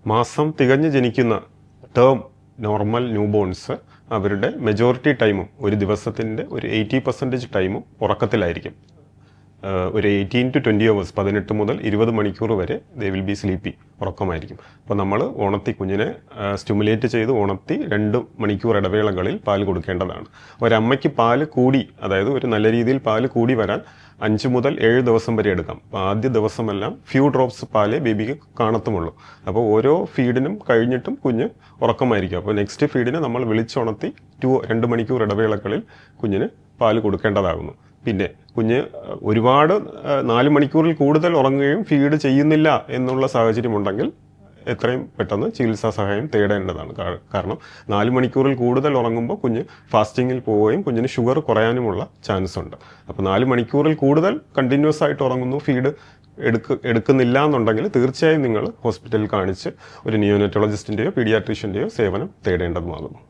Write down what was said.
മാസം തികഞ്ഞ് ജനിക്കുന്ന term normal ന്യൂബോൺസ് അവരുടെ മെജോറിറ്റി ടൈമും ഒരു ദിവസത്തിൻ്റെ ഒരു 80% ടൈമും ഉറക്കത്തിലായിരിക്കും. ഒരു 18 to 20 hours 18 മുതൽ 20 മണിക്കൂർ വരെ ദേ വിൽ ബി സ്ലീപ്പി, ഉറക്കമായിരിക്കും. അപ്പോൾ നമ്മൾ ഉണർത്തി കുഞ്ഞിനെ സ്റ്റിമുലേറ്റ് ചെയ്ത് ഉണർത്തി 2 മണിക്കൂർ ഇടവേളകളിൽ പാൽ കൊടുക്കേണ്ടതാണ്. ഒരമ്മയ്ക്ക് പാല് കൂടി, അതായത് ഒരു നല്ല രീതിയിൽ പാല് കൂടി വരാൻ 5 മുതൽ 7 ദിവസം വരെ എടുക്കാം. അപ്പോൾ ആദ്യ ദിവസമെല്ലാം ഫ്യൂ ഡ്രോപ്സ് പാലേ ബേബിക്ക് കാണത്തുമുള്ളൂ. അപ്പോൾ ഓരോ ഫീഡിനും കഴിഞ്ഞിട്ടും കുഞ്ഞ് ഉറക്കമായിരിക്കും. അപ്പോൾ നെക്സ്റ്റ് ഫീഡിനെ നമ്മൾ വിളിച്ചുണർത്തി 2 മണിക്കൂർ ഇടവേളകളിൽ കുഞ്ഞിന് പാല് കൊടുക്കേണ്ടതാകുന്നു. പിന്നെ കുഞ്ഞ് ഒരുപാട് 4 മണിക്കൂറിൽ കൂടുതൽ ഉറങ്ങുകയും ഫീഡ് ചെയ്യുന്നില്ല എന്നുള്ള സാഹചര്യമുണ്ടെങ്കിൽ എത്രയും പെട്ടെന്ന് ചികിത്സാ സഹായം തേടേണ്ടതാണ്. കാരണം 4 മണിക്കൂറിൽ കൂടുതൽ ഉറങ്ങുമ്പോൾ കുഞ്ഞ് ഫാസ്റ്റിങ്ങിൽ പോവുകയും കുഞ്ഞിന് ഷുഗർ കുറയാനുമുള്ള ചാൻസ് ഉണ്ട്. അപ്പോൾ 4 മണിക്കൂറിൽ കൂടുതൽ കണ്ടിന്യൂസ് ആയിട്ട് ഉറങ്ങുന്നു, ഫീഡ് എടുക്കുന്നില്ല എന്നുണ്ടെങ്കിൽ തീർച്ചയായും നിങ്ങൾ ഹോസ്പിറ്റലിൽ കാണിച്ച് ഒരു നിയോനെറ്റോളജിസ്റ്റിൻ്റെയോ പീഡിയാട്രീഷ്യൻ്റെയോ സേവനം തേടേണ്ടതുമാകുന്നു.